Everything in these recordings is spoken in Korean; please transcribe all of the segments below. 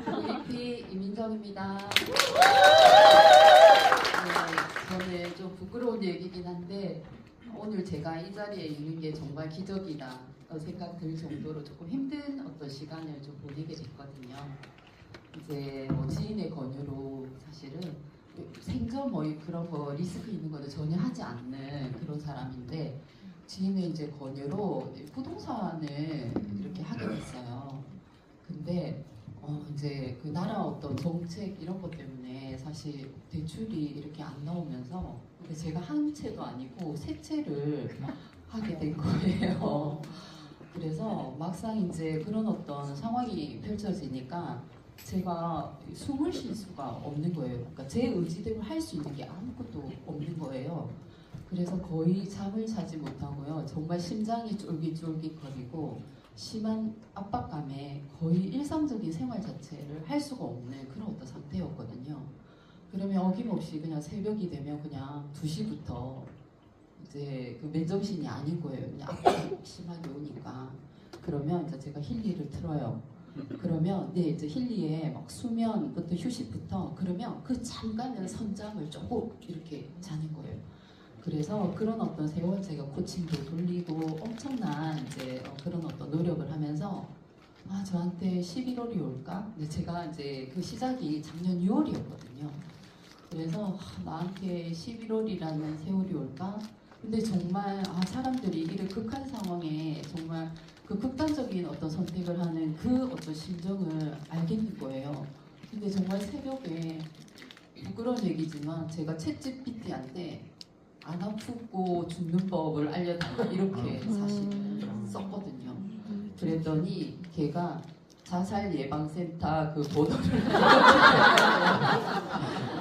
VP 이민정입니다. 저는 좀 부끄러운 얘기긴 한데 오늘 제가 이 자리에 있는 게 정말 기적이다 생각 들 정도로 조금 힘든 어떤 시간을 좀 보내게 됐거든요. 이제 뭐 지인의 권유로 사실은 생전 뭐 그런 거 리스크 있는 거는 전혀 하지 않는 그런 사람인데 지인의 이제 권유로 부동산을 이렇게 하게 됐어요. 근데 이제 그 나라 어떤 정책 이런 것 때문에 사실 대출이 이렇게 안 나오면서 근데 제가 한 채도 아니고 세 채를 하게 된 거예요. 그래서 막상 이제 그런 어떤 상황이 펼쳐지니까 제가 숨을 쉴 수가 없는 거예요. 그러니까 제 의지대로 할 수 있는 게 아무것도 없는 거예요. 그래서 거의 잠을 자지 못하고요. 정말 심장이 쫄깃쫄깃거리고 심한 압박감에 거의 일상적인 생활 자체를 할 수가 없는 그런 어떤 상태였거든요. 그러면 어김없이 그냥 새벽이 되면 그냥 2시부터 이제 그 맨정신이 아닌 거예요. 그냥 압박이 심하게 오니까. 그러면 이제 제가 힐리를 틀어요. 그러면 네 이제 힐리에 막 수면부터 휴식부터 그러면 그 잠깐은 선잠을 조금 이렇게 자는 거예요. 그래서 그런 어떤 세월 제가 코칭도 돌리고 엄청난 이제 그런 어떤 노력을 하면서 저한테 11월이 올까? 근데 제가 이제 그 시작이 작년 6월이었거든요. 그래서 나한테 11월이라는 세월이 올까? 근데 정말 사람들이 이런 극한 상황에 정말 그 극단적인 어떤 선택을 하는 그 어떤 심정을 알겠는 거예요. 근데 정말 새벽에 부끄러운 얘기지만 제가 챗GPT한테 안 아프고 죽는 법을 알려달라 이렇게 사실은 썼거든요. 그랬더니 걔가 자살 예방센터 그 번호를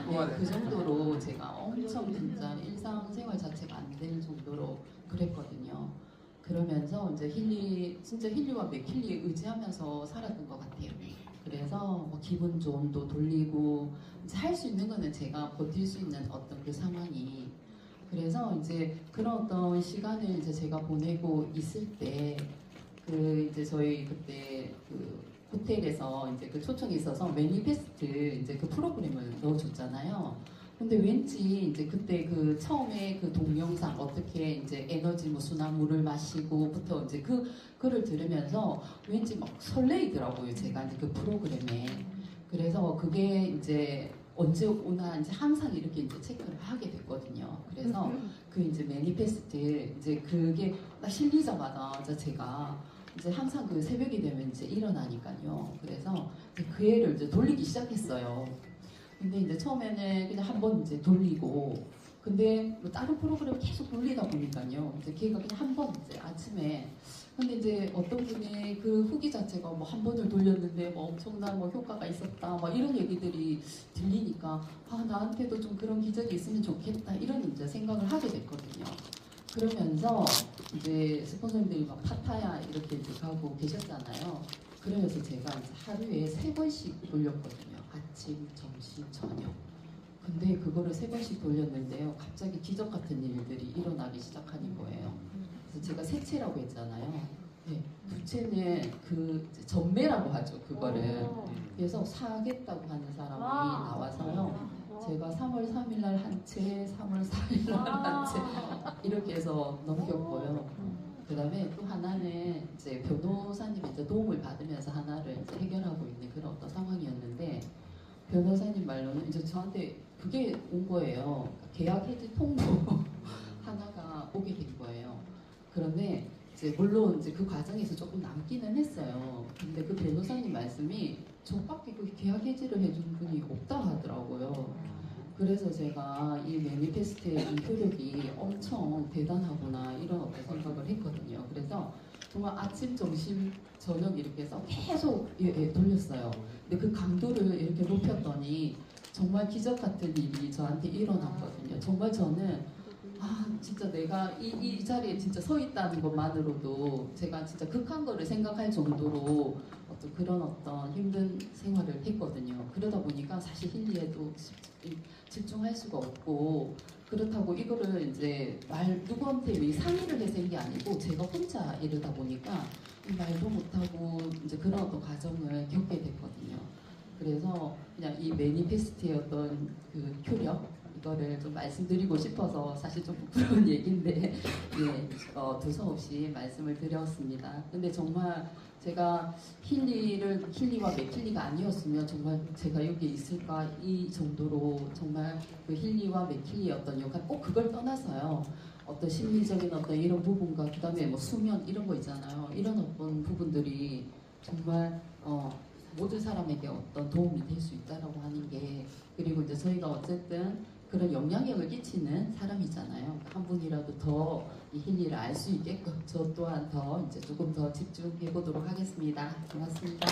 네, 그 정도로 제가 엄청 진짜 일상생활 자체가 안 될 정도로 그랬거든요. 그러면서 이제 진짜 힐리와 맥힐리에 의지하면서 살았던 것 같아요. 그래서 뭐 기분 좋음도 돌리고 할 수 있는 거는 제가 버틸 수 있는 어떤 그 상황이 그래서 이제 그런 어떤 시간을 이제 제가 보내고 있을 때 그 이제 저희 그때 그 호텔에서 이제 그 초청이 있어서 매니페스트 이제 그 프로그램을 넣어줬잖아요. 근데 왠지 이제 그때 그 처음에 그 동영상 어떻게 이제 에너지 뭐 순한 물을 마시고부터 이제 그를 들으면서 왠지 막 설레이더라고요. 제가 이제 그 프로그램에. 그래서 그게 이제 언제 오나 이제 항상 이렇게 이제 체크를 하게 됐거든요. 그래서 그 이제 매니페스트 이제 그게 딱 실리자마자 제가 이제 항상 그 새벽이 되면 이제 일어나니까요. 그래서 그 애를 이제 돌리기 시작했어요. 근데 이제 처음에는 그냥 한 번 이제 돌리고 근데 뭐 다른 프로그램 계속 돌리다 보니까요. 이제 걔가 그냥 한 번 이제 아침에 근데 이제 어떤 분이 그 후기 자체가 뭐 한 번을 돌렸는데 뭐 엄청난 뭐 효과가 있었다 막 이런 얘기들이 들리니까 나한테도 좀 그런 기적이 있으면 좋겠다 이런 이제 생각을 하게 됐거든요. 그러면서 이제 스폰서님들이 막 파타야 이렇게 이제 가고 계셨잖아요. 그러면서 제가 이제 하루에 3번씩 돌렸거든요. 아침, 점심, 저녁. 근데 그거를 3번씩 돌렸는데요. 갑자기 기적 같은 일들이 일어나기 시작하는 거예요. 그래서 제가 세 채라고 했잖아요. 네, 2채는 그 전매라고 하죠. 그거를. 그래서 사겠다고 하는 사람이 나와서요. 제가 3월 3일 날 한 채, 3월 4일 날 한 채 이렇게 해서 넘겼고요. 그 다음에 또 하나는 이제 변호사님이 이제 도움을 받으면서 하나를 이제 해결하고 있는 그런 어떤 상황이었는데 변호사님 말로는 이제 저한테 그게 온 거예요. 계약 해지 통보 하나가 오게 된 거예요. 그런데 이제 물론 이제 그 과정에서 조금 남기는 했어요. 근데 그 변호사님 말씀이 저밖에 그 계약 해지를 해준 분이 없다 하더라고요. 그래서 제가 이 매니페스트의 이 효력이 엄청 대단하구나 이런 어떤 생각을 했거든요. 그래서 정말 아침, 점심, 저녁 이렇게 해서 계속 돌렸어요. 근데 그 강도를 이렇게 높였더니 정말 기적 같은 일이 저한테 일어났거든요. 정말 저는 진짜 내가 이 자리에 진짜 서 있다는 것만으로도 제가 진짜 극한 거를 생각할 정도로 어떤 그런 어떤 힘든 생활을 했거든요. 그러다 보니까 사실 힐리에도 집중할 수가 없고 그렇다고 이거를 이제 누구한테 상의를 해서 한 게 아니고 제가 혼자 이러다 보니까 말도 못하고 이제 그런 어떤 과정을 겪게 됐거든요. 그래서 그냥 이 매니페스트의 어떤 그 효력 이거를 좀 말씀드리고 싶어서 사실 좀 부끄러운 얘기인데 예, 두서없이 말씀을 드렸습니다. 근데 정말 제가 힐리와 맥힐리가 아니었으면 정말 제가 여기 있을까 이 정도로 정말 그 힐리와 맥힐리의 어떤 역할 꼭 그걸 떠나서요. 어떤 심리적인 어떤 이런 부분과 그다음에 뭐 수면 이런 거 있잖아요. 이런 어떤 부분들이 정말 모든 사람에게 어떤 도움이 될 수 있다라고 하는 게 그리고 이제 저희가 어쨌든 그런 영향력을 끼치는 사람이잖아요. 한 분이라도 더 이 힐리를 알 수 있게끔 저 또한 더 이제 조금 더 집중해 보도록 하겠습니다. 고맙습니다.